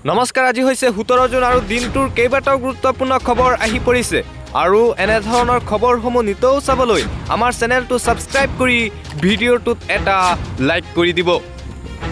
নমস্কাৰ আজি হৈছে 17 জুন আৰু দিনটোৰ কেইবাটাও গুৰুত্বপূৰ্ণ খবৰ আহি পৰিছে আৰু এনে ধৰণৰ খবৰসমূহ নিতৌ চাবলৈ আমাৰ চেনেলটো সাবস্ক্ৰাইব কৰি ভিডিঅ'টোত এটা লাইক কৰি দিব।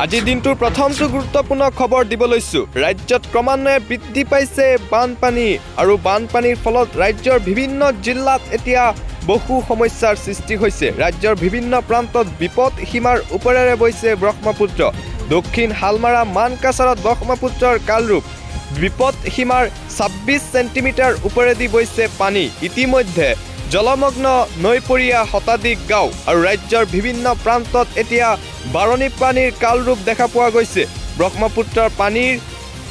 আজি দিনটোৰ প্ৰথমটো গুৰুত্বপূৰ্ণ খবৰ দিব লৈছো। ৰাজ্যত ক্ৰমান্বয়ে বৃদ্ধি পাইছে বানপানী আৰু বানপানীৰ ফলত ৰাজ্যৰ বিভিন্ন জিলাত এতিয়া বহু সমস্যাৰ সৃষ্টি হৈছে। ৰাজ্যৰ বিভিন্ন প্ৰান্তত বিপদ সীমাৰ ওপৰেৰে বৈছে ব্ৰহ্মপুত্ৰ। দক্ষিণ হালমাৰা মানকাছাৰত ব্ৰহ্মপুত্ৰৰ কালৰূপ বিপদ সীমাৰ 26 সেণ্টিমিটাৰ ওপৰেদি বৈছে পানী। ইতিমধ্যে জলমগ্ন নৈপৰীয়া শতাধিক গাঁও আৰু ৰাজ্যৰ বিভিন্ন প্ৰান্তত এতিয়া বাৰণী পানীৰ কালৰূপ দেখা পোৱা গৈছে। ব্ৰহ্মপুত্ৰৰ পানীৰ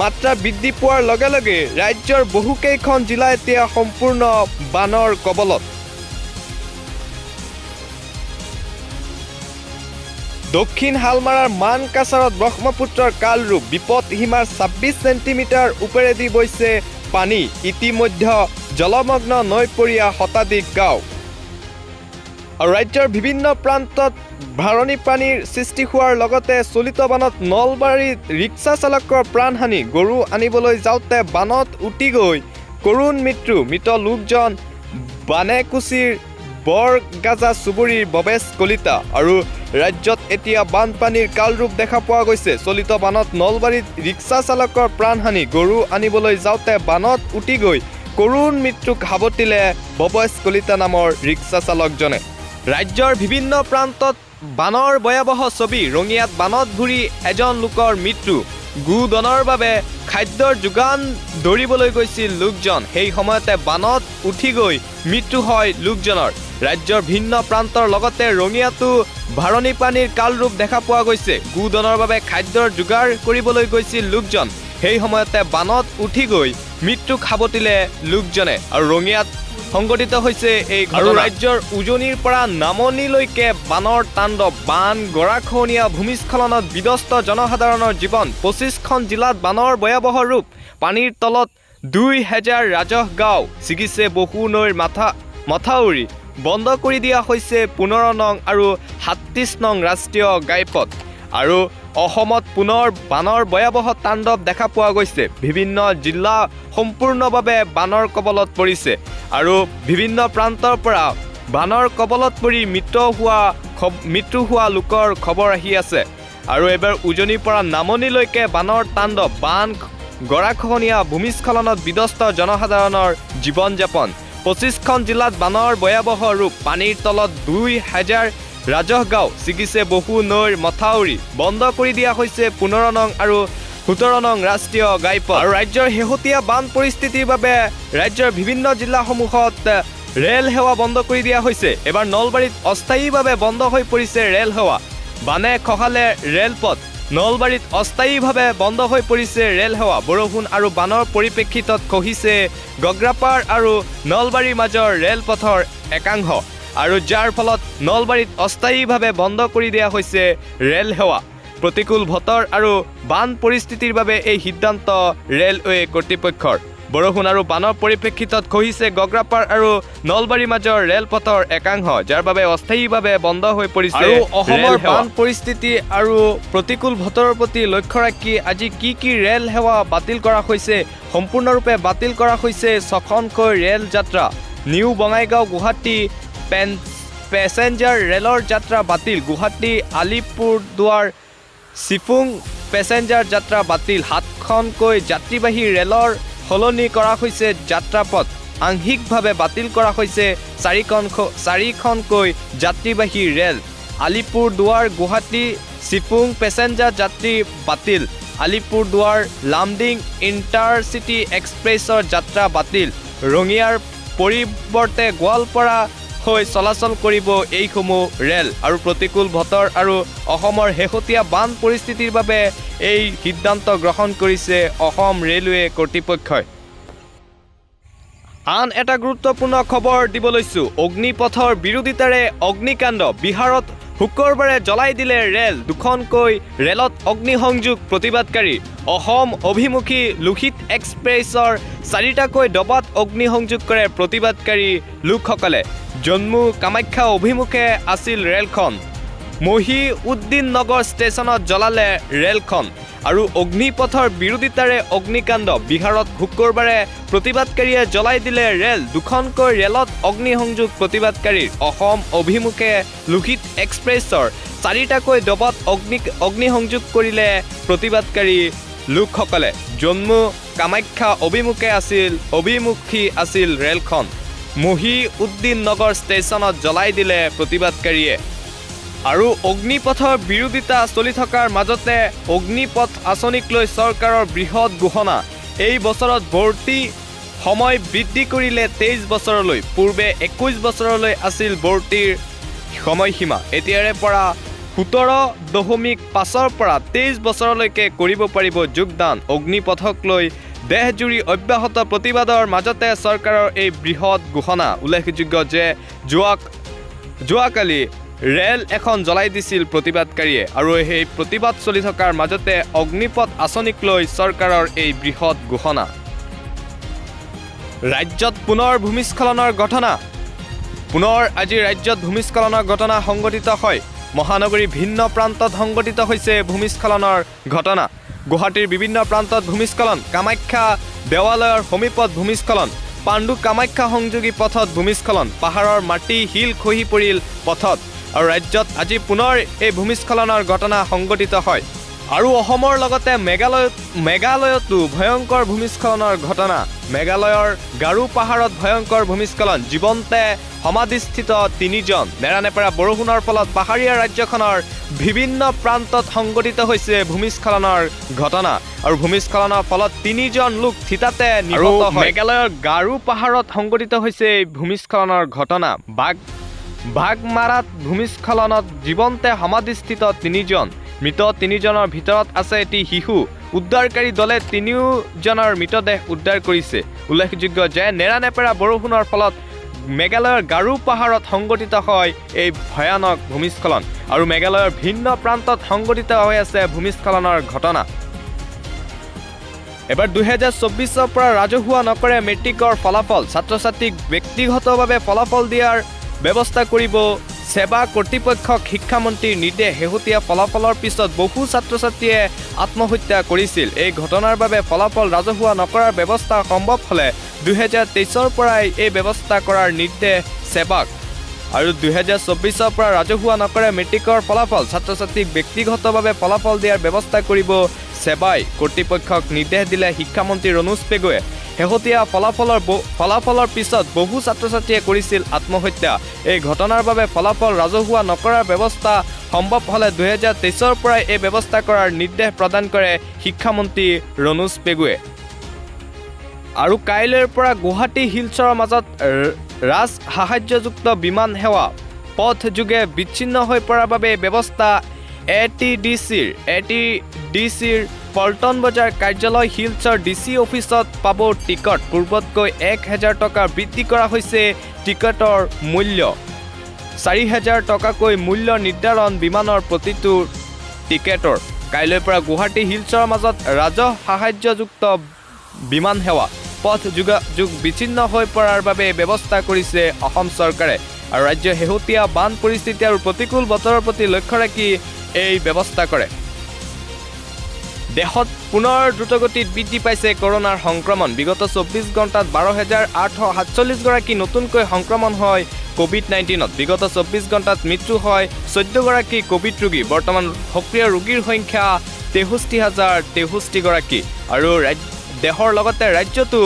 মাত্ৰা বৃদ্ধি পোৱাৰ লগে লগে ৰাজ্যৰ বহুকেইখন জিলা এতিয়া সম্পূৰ্ণ বানৰ কবলত। দক্ষিণ হালমাৰাৰ মানকাছাৰত ব্ৰহ্মপুত্ৰৰ কালৰূপ বিপদ সীমাৰ 26 সেণ্টিমিটাৰ ওপৰেদি বৈছে পানী। ইতিমধ্যে জলমগ্ন নৈপৰীয়া শতাধিক গাঁও আৰু ৰাজ্যৰ বিভিন্ন প্ৰান্তত ভাৰণী পানীৰ সৃষ্টি হোৱাৰ লগতে চলিত বানত নলবাৰীত ৰিক্সা চালকৰ প্ৰাণহানি। গৰু আনিবলৈ যাওঁতে বানত উটি গৈ কৰুণ মৃত্যু। মৃত লোকজন বানেকুচিৰ বৰগাজা চুবুৰীৰ ববেশ কলিতা। আৰু ৰাজ্যত এতিয়া বানপানীৰ কালৰূপ দেখা পোৱা গৈছে। চলিত বানত নলবাৰীত ৰিক্সা চালকৰ প্ৰাণহানি। গৰু আনিবলৈ যাওঁতে বানত উটি গৈ কৰুণ মৃত্যুক সাৱটিলে ববেশ কলিতা নামৰ ৰিক্সা চালকজনে। ৰাজ্যৰ বিভিন্ন প্ৰান্তত বানৰ ভয়াৱহ ছবি। ৰঙিয়াত বানত ঘূৰি এজন লোকৰ মৃত্যু। গোধনৰ বাবে খাদ্যৰ যোগান ধৰিবলৈ গৈছিল লোকজন। সেই সময়তে বানত উঠি গৈ মৃত্যু হয় লোকজনৰ। ৰাজ্যৰ ভিন্ন প্ৰান্তৰ লগতে ৰঙিয়াতো ভাৰণী পানীৰ কালৰূপ দেখা পোৱা গৈছে। গোধনৰ বাবে খাদ্যৰ যোগাৰ কৰিবলৈ গৈছিল লোকজন। সেই সময়তে বানত উঠি গৈ মৃত্যুক সাৱটিলে লোকজনে। আৰু ৰঙিয়াত সংঘটিত হৈছে এই ঘটনা। ৰাজ্যৰ উজনিৰ পৰা নামনিলৈকে বানৰ তাণ্ডৱ। বান গৰাখহনীয়া ভূমিস্খলনত বিধ্বস্ত জনসাধাৰণৰ জীৱন। 25খন জিলাত বানৰ ভয়াৱহ ৰূপ। পানীৰ তলত 2000 ৰাজহ গাঁও ছিগিছে বহু নৈৰ মথাউৰি। বন্ধ কৰি দিয়া হৈছে 15 নং আৰু 37 নং ৰাষ্ট্ৰীয় ঘাইপথ। আৰু অসমত পুনৰ বানৰ ভয়াৱহ তাণ্ডৱ দেখা পোৱা গৈছে। বিভিন্ন জিলা সম্পূৰ্ণভাৱে বানৰ কবলত পৰিছে আৰু বিভিন্ন প্ৰান্তৰ পৰা বানৰ কবলত পৰি মৃত্যু হোৱা লোকৰ খবৰ আহি আছে। আৰু এবাৰ উজনিৰ পৰা নামনিলৈকে বানৰ তাণ্ডৱ। বান গৰাখহনীয়া ভূমিস্খলনত বিধ্বস্ত জনসাধাৰণৰ জীৱন যাপন। 25খন জিলাত বানৰ ভয়াৱহ ৰূপ। পানীৰ তলত 2000 ৰাজহ গাঁও ছিগিছে বহু নৈৰ মথাউৰি। বন্ধ কৰি দিয়া হৈছে 15 নং আৰু 17 নং ৰাষ্ট্ৰীয় ঘাইপথ। আৰু ৰাজ্যৰ শেহতীয়া বান পৰিস্থিতিৰ বাবে ৰাজ্যৰ বিভিন্ন জিলাসমূহত ৰেল সেৱা বন্ধ কৰি দিয়া হৈছে। এবাৰ নলবাৰীত অস্থায়ীভাৱে বন্ধ হৈ পৰিছে ৰেল সেৱা। বানে খহালে ৰেলপথ। নলবাৰীত অস্থায়ীভাৱে বন্ধ হৈ পৰিছে ৰেল সেৱা। বৰষুণ আৰু বানৰ পৰিপ্ৰেক্ষিতত খহিছে গগ্ৰাপাৰ আৰু নলবাৰীৰ মাজৰ ৰেলপথৰ একাংশ আৰু যাৰ ফলত নলবাৰীত অস্থায়ীভাৱে বন্ধ কৰি দিয়া হৈছে ৰেল সেৱা। প্ৰতিকূল বতৰ আৰু বান পৰিস্থিতিৰ বাবে এই সিদ্ধান্ত ৰেলৱে কৰ্তৃপক্ষৰ। বৰষুণ আৰু বানৰ পৰিপ্ৰেক্ষিতত খহিছে গগ্ৰাপাৰ আৰু নলবাৰীৰ মাজৰ ৰেলপথৰ একাংশ যাৰ বাবে অস্থায়ীভাৱে বন্ধ হৈ পৰিছে। আৰু অসমৰ বান পৰিস্থিতি আৰু প্ৰতিকূল বতৰৰ প্ৰতি লক্ষ্য ৰাখি আজি কি ৰেল সেৱা বাতিল কৰা হৈছে। সম্পূৰ্ণৰূপে বাতিল কৰা হৈছে 6খনকৈ ৰেল যাত্ৰা। নিউ বঙাইগাঁও গুৱাহাটী পেছেঞ্জাৰ ৰেলৰ যাত্ৰা বাতিল। গুৱাহাটী আলিপুৰদুৱাৰ চিফুং পেছেঞ্জাৰ যাত্ৰা বাতিল। 7খনকৈ যাত্ৰীবাহী ৰেলৰ সলনি কৰা হৈছে যাত্ৰাপথ। আংশিকভাৱে বাতিল কৰা হৈছে 4খনকৈ যাত্ৰীবাহী ৰেল। আলিপুৰদুৱাৰ গুৱাহাটী চিফুং পেছেঞ্জাৰ যাত্ৰী বাতিল। আলিপুৰদুৱাৰ লামডিং ইণ্টাৰচিটি এক্সপ্ৰেছৰ যাত্ৰা বাতিল। ৰঙিয়াৰ পৰিৱৰ্তে গোৱালপাৰা হৈ চলাচল কৰিব এইসমূহ ৰেল। আৰু প্ৰতিকূল বতৰ আৰু অসমৰ শেহতীয়া বান পৰিস্থিতিৰ বাবে এই সিদ্ধান্ত গ্ৰহণ কৰিছে অসম ৰেলৱে কৰ্তৃপক্ষই। আন এটা গুৰুত্বপূৰ্ণ খবৰ দিব লৈছো। অগ্নিপথৰ বিৰোধিতাৰে অগ্নিকাণ্ড। বিহাৰত শুক্ৰবাৰে জ্বলাই দিলে ৰেল। 2খনকৈ ৰেলত অগ্নিসংযোগ প্ৰতিবাদকাৰী। অসম অভিমুখী লোহিত এক্সপ্ৰেছৰ 4টাকৈ ডবাত অগ্নিসংযোগ কৰে প্ৰতিবাদকাৰী লোকসকলে। জম্মু কামাখ্যা অভিমুখে আছিল ৰেলখন। মহিউদ্দিন নগৰ ষ্টেচনত জ্বলালে ৰেলখন আৰু অগ্নিপথৰ বিৰোধিতাৰে অগ্নিকাণ্ড বিহাৰত শুক্ৰবাৰে প্ৰতিবাদকাৰীয়ে জ্বলাই দিলে ৰেল দুখনকৈ ৰেলত অগ্নিসংযোগ প্ৰতিবাদকাৰীৰ অসম অভিমুখে লোহিত এক্সপ্ৰেছৰ 4টাকৈ ডবাত অগ্নিসংযোগ কৰিলে প্ৰতিবাদকাৰী লোকসকলে জম্মু কামাখ্যা অভিমুখী আছিল ৰেলখন মহিউদ্দিন নগৰ ষ্টেচনত জ্বলাই দিলে প্ৰতিবাদকাৰীয়ে আৰু অগ্নিপথৰ বিৰোধিতা চলি থকাৰ মাজতে অগ্নিপথ আঁচনিক লৈ চৰকাৰৰ বৃহৎ ঘোষণা এই বছৰত ভৰ্তি সময় বৃদ্ধি কৰিলে 23 বছৰলৈ পূৰ্বে 21 বছৰলৈ আছিল ভৰ্তিৰ সময়সীমা এতিয়াৰে পৰা 17.5ৰ পৰা 23 বছৰলৈকে কৰিব পাৰিব যোগদান অগ্নিপথক লৈ দেশজুৰি অব্যাহত প্ৰতিবাদৰ মাজতে চৰকাৰৰ এই বৃহৎ ঘোষণা উল্লেখযোগ্য যে যোৱাকালি ৰেল এখন জ্বলাই দিছিল প্ৰতিবাদকাৰীয়ে আৰু এই প্ৰতিবাদ চলি থকাৰ মাজতে অগ্নিপথ আঁচনিক লৈ চৰকাৰৰ এই বৃহৎ ঘোষণা ৰাজ্যত পুনৰ ভূমিস্খলনৰ ঘটনা আজি ৰাজ্যত ভূমিস্খলনৰ ঘটনা সংঘটিত হয় মহানগৰীৰ ভিন্ন প্ৰান্তত সংঘটিত হৈছে ভূমিস্খলনৰ ঘটনা গুৱাহাটীৰ বিভিন্ন প্ৰান্তত ভূমিস্খলন কামাখ্যা দেৱালয়ৰ সমীপত ভূমিস্খলন পাণ্ডু কামাখ্যা সংযোগী পথত ভূমিস্খলন পাহাৰৰ মাটি শিল খহি পৰিল পথত আৰু ৰাজ্যত আজি পুনৰ এই ভূমিস্খলনৰ ঘটনা সংঘটিত হয় আৰু অসমৰ লগতে মেঘালয়তো ভয়ংকৰ ভূমিস্খলনৰ ঘটনা মেঘালয়ৰ গাৰু পাহাৰত ভয়ংকৰ ভূমিস্খলন জীৱন্তে সমাধিস্থিত 3জন নেৰানেপেৰা বৰষুণৰ ফলত পাহাৰীয়া ৰাজ্যখনৰ বিভিন্ন প্ৰান্তত সংঘটিত হৈছে ভূমিস্খলনৰ ঘটনা আৰু ভূমিস্খলনৰ ফলত 3জন লোক থিতাতে নিহত হয় মেঘালয়ৰ গাৰু পাহাৰত সংঘটিত হৈছে ভূমিস্খলনৰ ঘটনা বাগমাৰাত ভূমিস্খলনত জীৱন্তে সমাধিস্থিত 3জন মৃত 3জনৰ ভিতৰত আছে এটি শিশু উদ্ধাৰকাৰী দলে 3জনৰ মৃতদেহ উদ্ধাৰ কৰিছে উল্লেখযোগ্য যে নেৰানেপেৰা বৰষুণৰ ফলত মেঘালয়ৰ গাৰু পাহাৰত সংঘটিত হয় এই ভয়ানক ভূমিস্খলন আৰু মেঘালয়ৰ ভিন্ন প্ৰান্তত সংঘটিত হৈ আছে ভূমিস্খলনৰ ঘটনা এবাৰ 2024ৰ পৰা ৰাজহুৱা নকৰে মেট্ৰিকৰ ফলাফল ছাত্ৰ-ছাত্ৰীক ব্যক্তিগতভাৱে ফলাফল দিয়াৰ ব্যৱস্থা কৰিব সেৱা কৰ্তৃপক্ষক শিক্ষামন্ত্ৰীৰ নিৰ্দেশ শেহতীয়া ফলাফলৰ পিছত বহু ছাত্ৰ-ছাত্ৰীয়ে আত্মহত্যা কৰিছিল এই ঘটনাৰ বাবে ফলাফল ৰাজহুৱা নকৰাৰ ব্যৱস্থা সম্ভৱ হলে 2023ৰ পৰাই এই ব্যৱস্থা কৰাৰ নিৰ্দেশ সেৱাক আৰু 2024ৰ পৰা ৰাজহুৱা নকৰে মেট্ৰিকৰ ফলাফল ছাত্ৰ-ছাত্ৰীক ব্যক্তিগতভাৱে ফলাফল দিয়াৰ ব্যৱস্থা কৰিব সেৱাই কৰ্তৃপক্ষক নিৰ্দেশ দিলে শিক্ষামন্ত্ৰী ৰণোজ পেগুৱে শেহতীয়া ফলাফলৰ পিছত বহু ছাত্ৰ-ছাত্ৰীয়ে কৰিছিল আত্মহত্যা এই ঘটনাৰ বাবে ফলাফল ৰাজহুৱা নকৰাৰ ব্যৱস্থা সম্ভৱ হলে 2023ৰ পৰাই এই ব্যৱস্থা কৰাৰ নিৰ্দেশ প্ৰদান কৰে শিক্ষামন্ত্ৰী ৰণোজ পেগুৱে আৰু কাইলৈৰ পৰা গুৱাহাটী হিলছৰ মাজত ৰাজ সাহায্যযুক্ত বিমান সেৱা পথ যোগে বিচ্ছিন্ন হৈ পৰাৰ বাবে ব্যৱস্থা এটিডিচিৰ পল্টন বজাৰ কাৰ্যালয় হিলছৰ ডিচি অফিচত পাব টিকট পূৰ্বতকৈ 1000 টকা বৃদ্ধি কৰা হৈছে টিকটৰ মূল্য 4000 টকাকৈ মূল্য নিৰ্ধাৰণ বিমানৰ প্ৰতিটো টিকেটৰ কাইলৈৰ পৰা গুৱাহাটী হিলছৰ মাজত ৰাজহ সাহায্যযুক্ত বিমান সেৱা পথ যোগাযোগ বিচ্ছিন্ন হৈ পৰাৰ বাবে ব্যৱস্থা কৰিছে অসম চৰকাৰে আৰু ৰাজ্যৰ শেহতীয়া বান পৰিস্থিতি আৰু প্ৰতিকূল বতৰৰ প্ৰতি লক্ষ্য ৰাখি এই ব্যৱস্থা কৰে দেশত পুনৰ দ্ৰুতগতিত বৃদ্ধি পাইছে কৰোনাৰ সংক্ৰমণ বিগত 24 ঘণ্টাত 12,847 গৰাকী নতুনকৈ সংক্ৰমণ হয় কোভিড-19ত বিগত 24 ঘণ্টাত মৃত্যু হয় 14 গৰাকী কোভিড ৰোগী বৰ্তমান সক্ৰিয় ৰোগীৰ সংখ্যা 63,063 গৰাকী আৰু দেশৰ লগতে ৰাজ্যতো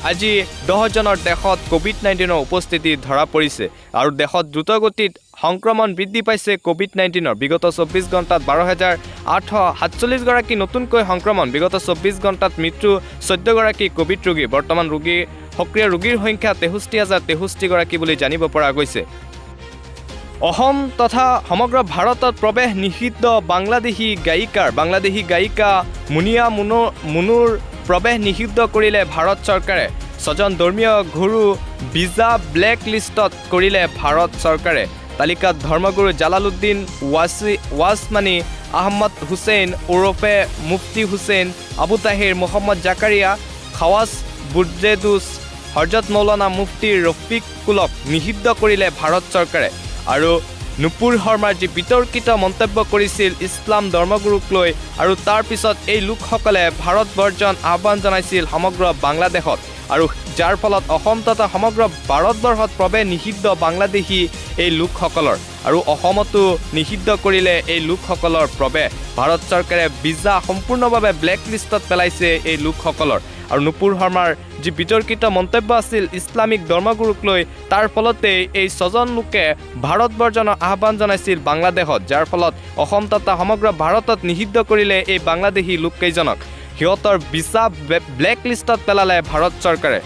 আজি 10জনৰ দেশত কোভিড-19ৰ উপস্থিতি ধৰা পৰিছে আৰু দেশত দ্ৰুতগতিত সংক্ৰমণ বৃদ্ধি পাইছে কোভিড-19ৰ বিগত 24 ঘণ্টাত 12,847 গৰাকী নতুনকৈ সংক্ৰমণ বিগত 24 ঘণ্টাত মৃত্যু 14 গৰাকী কোভিড ৰোগী বৰ্তমান সক্ৰিয় ৰোগীৰ সংখ্যা 63,063 গৰাকী বুলি জানিব পৰা গৈছে অসম তথা সমগ্ৰ ভাৰতত প্ৰৱেশ নিষিদ্ধ বাংলাদেশী গায়িকা মুনিয়া মুনুৰ প্ৰৱেশ নিষিদ্ধ কৰিলে ভাৰত চৰকাৰে 6জন ধৰ্মীয় গুৰু ভিজা ব্লেক লিষ্টত কৰিলে ভাৰত চৰকাৰে তালিকাত ধৰ্মগুৰু জালালুদ্দিন ৱাছমানী আহমদ হুছেইন ওৰফে মুফতি হুছেইন আবু তাহিৰ মোহাম্মদ জাকাৰিয়া খাৱাছ বুজেদুছ হজৰত মৌলানা মুফতি ৰফিকুলক নিষিদ্ধ কৰিলে ভাৰত চৰকাৰে আৰু নুপুৰ শৰ্মাৰ যি বিতৰ্কিত মন্তব্য কৰিছিল ইছলাম ধৰ্মগুৰুক লৈ আৰু তাৰ পিছত এই লোকসকলে ভাৰত বৰ্জন আহ্বান জনাইছিল সমগ্ৰ বাংলাদেশত আৰু যাৰ ফলত অসম তথা সমগ্ৰ ভাৰতবৰ্ষত প্ৰৱেশ নিষিদ্ধ বাংলাদেশী এই লোকসকলৰ আৰু অসমতো নিষিদ্ধ কৰিলে এই লোকসকলৰ প্ৰৱেশ ভাৰত চৰকাৰে ভিজা সম্পূৰ্ণভাৱে ব্লেক লিষ্টত পেলাইছে এই লোকসকলৰ আৰু নুপুৰ শৰ্মাৰ যি বিতৰ্কিত মন্তব্য আছিল ইছলামিক ধৰ্মগুৰুক লৈ তাৰ ফলতে এই 6জন লোকে ভাৰত বৰ্জনৰ আহ্বান জনাইছিল বাংলাদেশত যাৰ ফলত অসম তথা সমগ্ৰ ভাৰতত নিষিদ্ধ কৰিলে এই বাংলাদেশী লোককেইজনক সিহঁতৰ ভিজা ব্লেক লিষ্টত পেলালে ভাৰত চৰকাৰে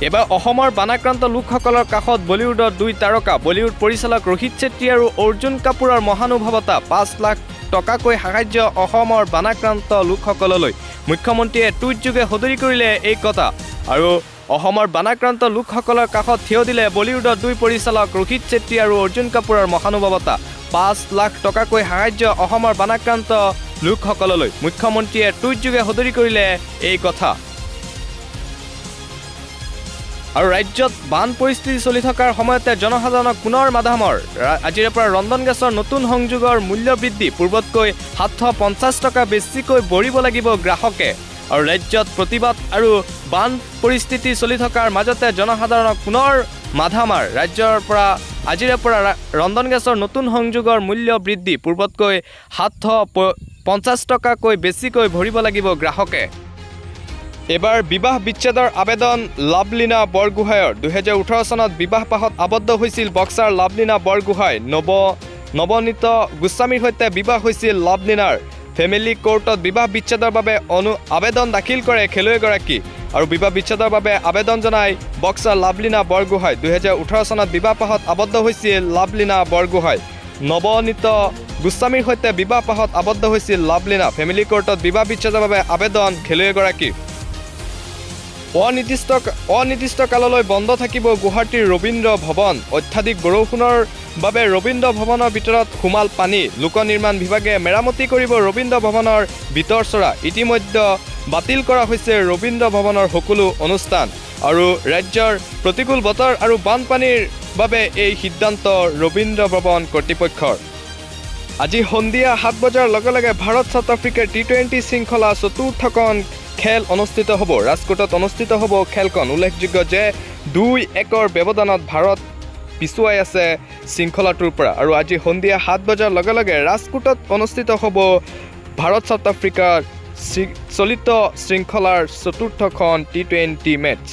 এবাৰ অসমৰ বানাক্ৰান্ত লোকসকলৰ কাষত বলিউডৰ 2 তাৰকা বলিউড পৰিচালক ৰোহিত ছেত্ৰী আৰু অৰ্জুন কাপুৰৰ মহানুভৱতা 5 লাখ টকাকৈ সাহায্য অসমৰ বানাক্ৰান্ত লোকসকললৈ মুখ্যমন্ত্ৰীয়ে টুইটযোগে সদৰি কৰিলে এই কথা আৰু অসমৰ বানাক্ৰান্ত লোকসকলৰ কাষত থিয় দিলে বলিউডৰ 2 পৰিচালক ৰোহিত ছেত্ৰী আৰু অৰ্জুন কাপুৰৰ মহানুভৱতা 5 লাখ টকাকৈ সাহায্য অসমৰ বানাক্ৰান্ত লোকসকললৈ মুখ্যমন্ত্ৰীয়ে টুইটযোগে সদৰি কৰিলে এই কথা আৰু ৰাজ্যত বান পৰিস্থিতি চলি থকাৰ সময়তে জনসাধাৰণক পুনৰ মাধামৰ আজিৰ পৰা ৰন্ধন গেছৰ নতুন সংযোগৰ মূল্য বৃদ্ধি পূৰ্বতকৈ 750 টকা বেছিকৈ ভৰিব লাগিব গ্ৰাহকে আৰু ৰাজ্যত প্ৰতিবাদ আৰু বান পৰিস্থিতি চলি থকাৰ মাজতে জনসাধাৰণক পুনৰ মাধামাৰ ৰাজ্যৰ পৰা আজিৰ পৰা ৰন্ধন গেছৰ নতুন সংযোগৰ মূল্য বৃদ্ধি পূৰ্বতকৈ 750 টকাকৈ বেছিকৈ ভৰিব লাগিব গ্ৰাহকে এবাৰ বিবাহ বিচ্ছেদৰ আবেদন লাভলীনা বৰগোহাঁইৰ 2018 চনত বিবাহ পাশত আবদ্ধ হৈছিল বক্সাৰ লাভলীনা বৰগোহাঁই নৱনীত গোস্বামীৰ সৈতে বিবাহ হৈছিল লাভলীনাৰ ফেমিলি কোৰ্টত বিবাহ বিচ্ছেদৰ বাবে আবেদন দাখিল কৰে খেলুৱৈগৰাকী আৰু বিবাহ বিচ্ছেদৰ বাবে আবেদন জনাই বক্সাৰ লাভলীনা বৰগোহাঁই 2018 চনত বিবাহ পাশত আবদ্ধ হৈছিল লাভলীনা বৰগোহাঁই নৱনীত গোস্বামীৰ সৈতে বিবাহ পাশত আবদ্ধ হৈছিল লাভলীনা ফেমিলি কোৰ্টত বিবাহ বিচ্ছেদৰ বাবে আবেদন খেলুৱৈগৰাকী অনিৰ্দিষ্ট কাললৈ বন্ধ থাকিব গুৱাহাটীৰ ৰবীন্দ্ৰ ভৱন অত্যাধিক বৰষুণৰ বাবে ৰবীন্দ্ৰ ভৱনৰ ভিতৰত সোমাল পানী লোক নিৰ্মাণ বিভাগে মেৰামতি কৰিব ৰবীন্দ্ৰ ভৱনৰ ভিতৰচৰা ইতিমধ্যে বাতিল কৰা হৈছে ৰবীন্দ্ৰ ভৱনৰ সকলো অনুষ্ঠান আৰু ৰাজ্যৰ প্ৰতিকূল বতৰ আৰু বানপানীৰ বাবে এই সিদ্ধান্ত ৰবীন্দ্ৰ ভৱন কৰ্তৃপক্ষৰ আজি সন্ধিয়া 7 বজাৰ লগে লগে ভাৰত সাউথ আফ্ৰিকাৰ টি20 শৃংখলা চতুৰ্থখন খেল অনুষ্ঠিত হ'ব ৰাজকোটত অনুষ্ঠিত হ'ব খেলখন উল্লেখযোগ্য যে 2-1 ব্যৱধানত ভাৰত পিছুৱাই আছে শৃংখলাটোৰ পৰা আৰু আজি সন্ধিয়া 7 বজাৰ লগে লগে ৰাজকোটত অনুষ্ঠিত হ'ব ভাৰত সাউথ আফ্ৰিকাৰ চলিত শৃংখলাৰ চতুৰ্থখন টি20 মেচ